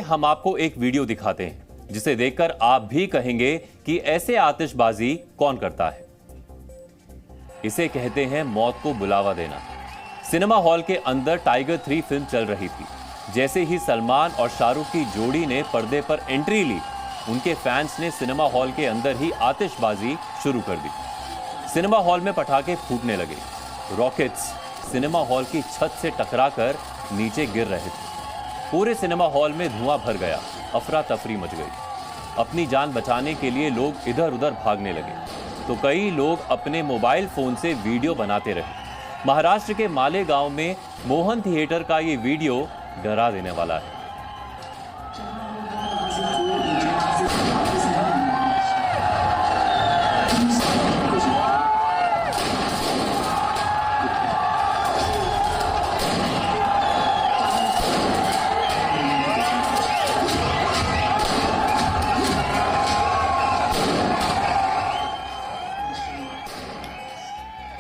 हम आपको एक वीडियो दिखाते हैं जिसे देखकर आप भी कहेंगे कि ऐसे आतिशबाजी कौन करता है। इसे कहते हैं मौत को बुलावा देना। सिनेमा हॉल के अंदर टाइगर 3 फिल्म चल रही थी। जैसे ही सलमान और शाहरुख की जोड़ी ने पर्दे पर एंट्री ली, उनके फैंस ने सिनेमा हॉल के अंदर ही आतिशबाजी शुरू कर दी। सिनेमा हॉल में पटाखे फूटने लगे। रॉकेट्स सिनेमा हॉल की छत से टकराकर नीचे गिर रहे थे। पूरे सिनेमा हॉल में धुआं भर गया। अफरा तफरी मच गई। अपनी जान बचाने के लिए लोग इधर उधर भागने लगे, तो कई लोग अपने मोबाइल फोन से वीडियो बनाते रहे। महाराष्ट्र के मालेगांव में मोहन थिएटर का ये वीडियो डरा देने वाला है।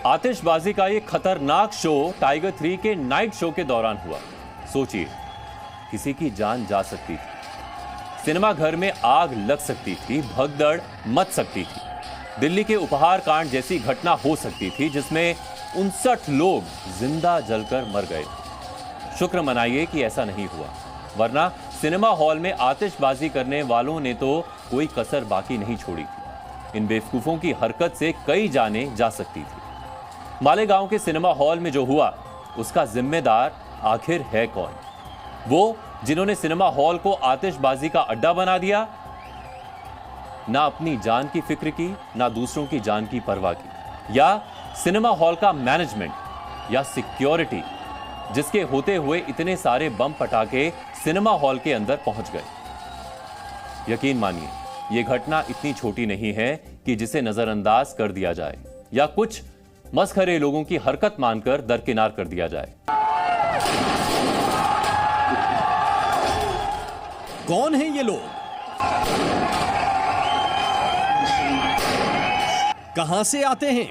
आतिशबाजी का ये खतरनाक शो टाइगर 3 के नाइट शो के दौरान हुआ। सोचिए, किसी की जान जा सकती थी, सिनेमा घर में आग लग सकती थी, भगदड़ मच सकती थी, दिल्ली के उपहार कांड जैसी घटना हो सकती थी जिसमें 59 लोग जिंदा जलकर मर गए। शुक्र मनाइए कि ऐसा नहीं हुआ, वरना सिनेमा हॉल में आतिशबाजी करने वालों ने तो कोई कसर बाकी नहीं छोड़ी थी। इन बेवकूफों की हरकत से कई जानें जा सकती थी। मालेगांव के सिनेमा हॉल में जो हुआ, उसका जिम्मेदार आखिर है कौन? वो जिन्होंने सिनेमा हॉल को आतिशबाजी का अड्डा बना दिया, ना अपनी जान की फिक्र की, ना दूसरों की जान की परवाह की। या सिनेमा हॉल का मैनेजमेंट या सिक्योरिटी, जिसके होते हुए इतने सारे बम पटाखे सिनेमा हॉल के अंदर पहुंच गए। यकीन मानिए, यह घटना इतनी छोटी नहीं है कि जिसे नजरअंदाज कर दिया जाए या कुछ मस्खरे लोगों की हरकत मानकर दरकिनार कर दिया जाए। कौन है ये लोग? कहां से आते हैं?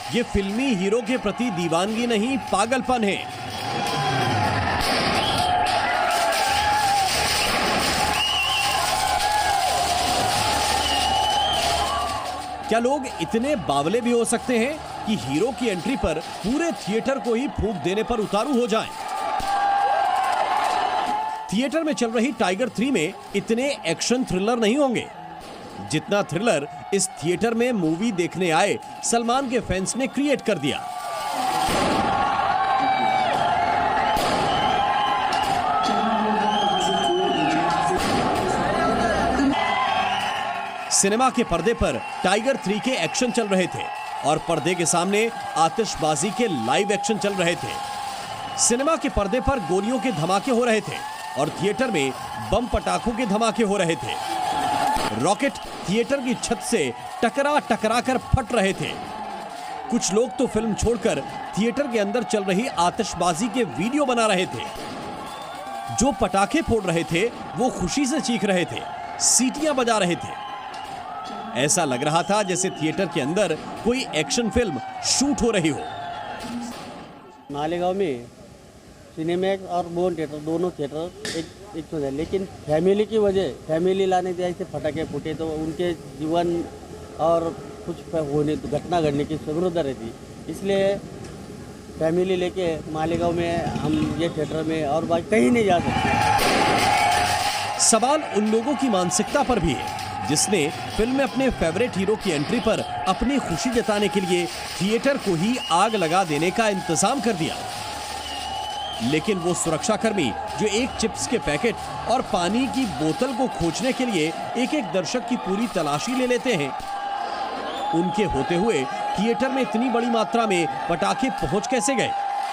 ये फिल्मी हीरो के प्रति दीवानगी नहीं, पागलपन है। क्या लोग इतने बावले भी हो सकते हैं कि हीरो की एंट्री पर पूरे थिएटर को ही फूंक देने पर उतारू हो जाएं? थिएटर में चल रही टाइगर 3 में इतने एक्शन थ्रिलर नहीं होंगे जितना थ्रिलर इस थिएटर में मूवी देखने आए सलमान के फैंस ने क्रिएट कर दिया। सिनेमा के पर्दे पर टाइगर 3 के एक्शन चल रहे थे और पर्दे के सामने आतिशबाजी के लाइव एक्शन चल रहे थे। सिनेमा के पर्दे पर गोलियों के धमाके हो रहे थे और थिएटर में बम पटाखों के धमाके हो रहे थे। रॉकेट थिएटर की छत से टकरा कर फट रहे थे। कुछ लोग तो फिल्म छोड़कर थिएटर के अंदर चल रही आतिशबाजी के वीडियो बना रहे थे। जो पटाखे फोड़ रहे थे वो खुशी से चीख रहे थे, सीटियां बजा रहे थे। ऐसा लग रहा था जैसे थिएटर के अंदर कोई एक्शन फिल्म शूट हो रही हो। मालेगांव में सिनेमैक्स और मोहन थिएटर दोनों थिएटर एक तो है, लेकिन फैमिली की वजह, फैमिली लाने से ऐसे फटाके फूटे तो उनके जीवन और कुछ होने तो घटना घटने की जरूरत रहती, इसलिए फैमिली लेके मालेगांव में हम ये थिएटर में और बाकी कहीं नहीं जा सकते। सवाल उन लोगों की मानसिकता पर भी है जिसने फिल्म में अपने फेवरेट हीरो की एंट्री पर अपनी खुशी जताने के लिए थिएटर को ही आग लगा देने का इंतजाम कर दिया। लेकिन वो सुरक्षाकर्मी जो एक चिप्स के पैकेट और पानी की बोतल को खोजने के लिए एक एक दर्शक की पूरी तलाशी ले लेते हैं, उनके होते हुए थिएटर में इतनी बड़ी मात्रा में पटाखे पहुंच कैसे गए?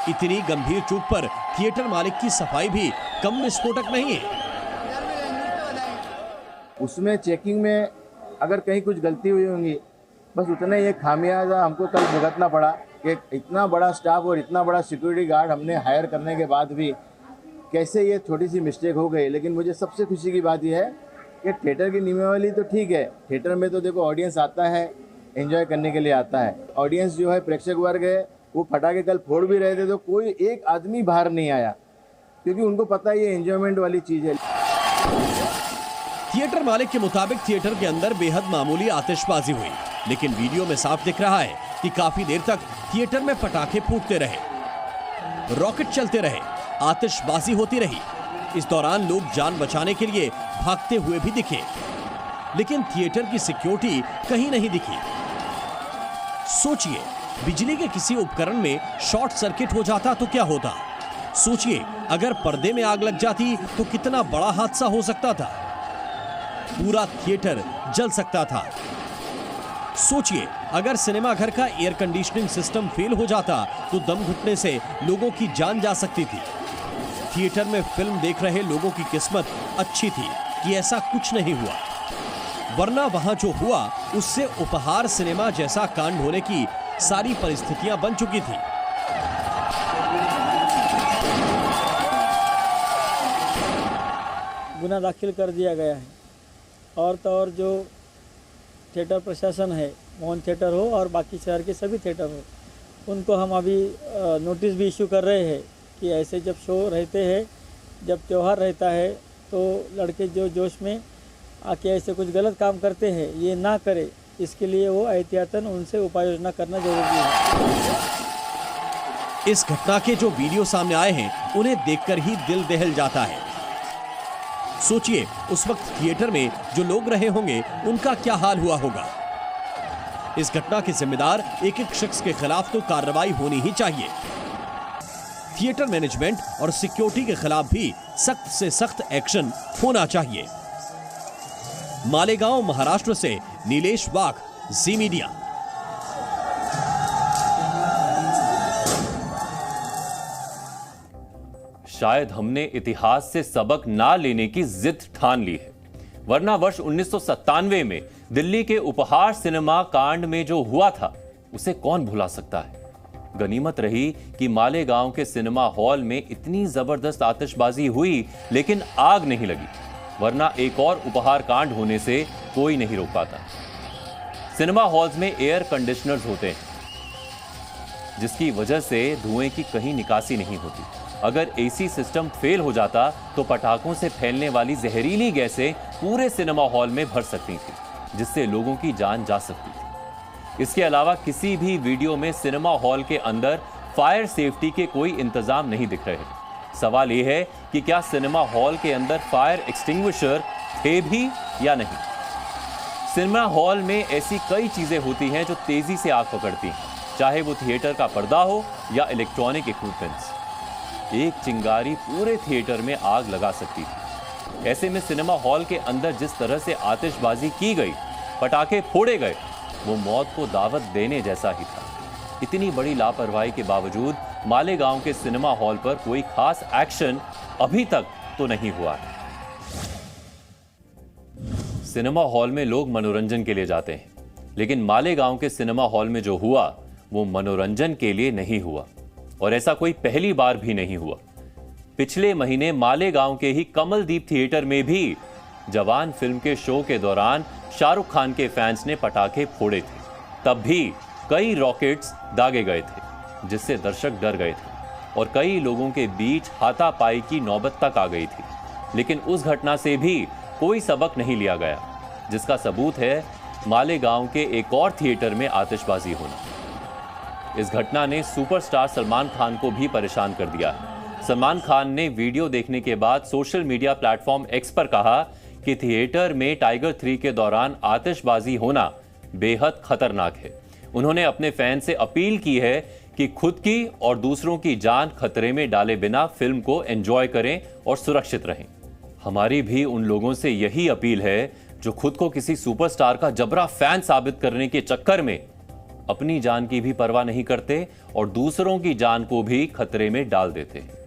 इतनी गंभीर चूक पर थिएटर मालिक की सफाई भी कम विस्फोटक नहीं है। उसमें चेकिंग में अगर कहीं कुछ गलती हुई होंगी, बस उतना ही खामियाजा हमको कल भुगतना पड़ा कि इतना बड़ा स्टाफ और इतना बड़ा सिक्योरिटी गार्ड हमने हायर करने के बाद भी कैसे ये छोटी सी मिस्टेक हो गई। लेकिन मुझे सबसे खुशी की बात यह है कि थिएटर की नियमावली तो ठीक है, थिएटर में तो देखो ऑडियंस आता है, एंजॉय करने के लिए आता है। ऑडियंस जो है, प्रेक्षक वर्ग है, वो पटाखे कल फोड़ भी रहे थे तो कोई एक आदमी बाहर नहीं आया, क्योंकि उनको पता है ये एंजॉयमेंट वाली चीज़ है। थिएटर मालिक के मुताबिक थिएटर के अंदर बेहद मामूली आतिशबाजी हुई, लेकिन वीडियो में साफ दिख रहा है कि काफी देर तक थिएटर में पटाखे फूटते रहे, रॉकेट चलते रहे, आतिशबाजी होती रही। इस दौरान लोग जान बचाने के लिए भागते हुए भी दिखे, लेकिन थिएटर की सिक्योरिटी कहीं नहीं दिखी। सोचिए, बिजली के किसी उपकरण में शॉर्ट सर्किट हो जाता तो क्या होता? सोचिए, अगर पर्दे में आग लग जाती तो कितना बड़ा हादसा हो सकता था। पूरा थिएटर जल सकता था। सोचिए, अगर सिनेमा घर का एयर कंडीशनिंग सिस्टम फेल हो जाता तो दम घुटने से लोगों की जान जा सकती थी। थिएटर में फिल्म देख रहे लोगों की किस्मत अच्छी थी कि ऐसा कुछ नहीं हुआ, वरना वहां जो हुआ उससे उपहार सिनेमा जैसा कांड होने की सारी परिस्थितियां बन चुकी थी। गुना दाखिल कर दिया गया है और तो और जो थिएटर प्रशासन है, मोहन थिएटर हो और बाकी शहर के सभी थिएटर हो, उनको हम अभी नोटिस भी इशू कर रहे हैं कि ऐसे जब शो रहते हैं, जब त्यौहार रहता है तो लड़के जो जोश में आके ऐसे कुछ गलत काम करते हैं, ये ना करे, इसके लिए वो एहतियातन उनसे उपाय योजना करना जरूरी है। इस घटना के जो वीडियो सामने आए हैं उन्हें देखकर ही दिल दहल जाता है। सोचिए, उस वक्त थिएटर में जो लोग रहे होंगे उनका क्या हाल हुआ होगा। इस घटना के जिम्मेदार एक एक शख्स के खिलाफ तो कार्रवाई होनी ही चाहिए। थिएटर मैनेजमेंट और सिक्योरिटी के खिलाफ भी सख्त से सख्त एक्शन होना चाहिए। मालेगांव, महाराष्ट्र से नीलेश वाघ, जी मीडिया। शायद हमने इतिहास से सबक ना लेने की जिद ठान ली है, वरना वर्ष 1997 में दिल्ली के उपहार सिनेमा कांड में जो हुआ था उसे कौन भुला सकता है। गनीमत रही कि मालेगांव के सिनेमा हॉल में इतनी जबरदस्त आतिशबाजी हुई लेकिन आग नहीं लगी, वरना एक और उपहार कांड होने से कोई नहीं रोक पाता। सिनेमा हॉल्स में एयर कंडीशनर्स होते हैं जिसकी वजह से धुएं की कहीं निकासी नहीं होती। अगर एसी सिस्टम फेल हो जाता तो पटाखों से फैलने वाली जहरीली गैसें पूरे सिनेमा हॉल में भर सकती थी, जिससे लोगों की जान जा सकती थी। इसके अलावा किसी भी वीडियो में सिनेमा हॉल के अंदर फायर सेफ्टी के कोई इंतजाम नहीं दिख रहे। सवाल यह है कि क्या सिनेमा हॉल के अंदर फायर एक्सटिंग्विशर थे भी या नहीं। सिनेमा हॉल में ऐसी कई चीजें होती हैं जो तेजी से आग पकड़ती हैं, चाहे वो थिएटर का पर्दा हो या इलेक्ट्रॉनिक इक्विपमेंट्स। एक चिंगारी पूरे थिएटर में आग लगा सकती थी। ऐसे में सिनेमा हॉल के अंदर जिस तरह से आतिशबाजी की गई, पटाखे फोड़े गए, वो मौत को दावत देने जैसा ही था। इतनी बड़ी लापरवाही के बावजूद मालेगांव के सिनेमा हॉल पर कोई खास एक्शन अभी तक तो नहीं हुआ है। सिनेमा हॉल में लोग मनोरंजन के लिए जाते हैं, लेकिन मालेगांव के सिनेमा हॉल में जो हुआ वो मनोरंजन के लिए नहीं हुआ, और ऐसा कोई पहली बार भी नहीं हुआ। पिछले महीने मालेगांव के ही कमलदीप थिएटर में भी जवान फिल्म के शो के दौरान शाहरुख खान के फैंस ने पटाखे फोड़े थे। तब भी कई रॉकेट्स दागे गए थे, जिससे दर्शक डर गए थे और कई लोगों के बीच हाथापाई की नौबत तक आ गई थी। लेकिन उस घटना से भी कोई सबक नहीं लिया गया, जिसका सबूत है मालेगांव के एक और थिएटर में आतिशबाजी होना। इस घटना ने सुपरस्टार सलमान खान को भी परेशान कर दिया है। सलमान खान ने वीडियो देखने के बाद सोशल मीडिया प्लेटफॉर्म एक्स पर कहा कि थिएटर में टाइगर 3 के दौरान आतिशबाजी होना बेहद खतरनाक है। उन्होंने अपने फैन से अपील की है कि खुद की और दूसरों की जान खतरे में डाले बिना फिल्म को एंजॉय करें और सुरक्षित रहें। हमारी भी उन लोगों से यही अपील है जो खुद को किसी सुपरस्टार का जबरा फैन साबित करने के चक्कर में अपनी जान की भी परवाह नहीं करते और दूसरों की जान को भी खतरे में डाल देते हैं।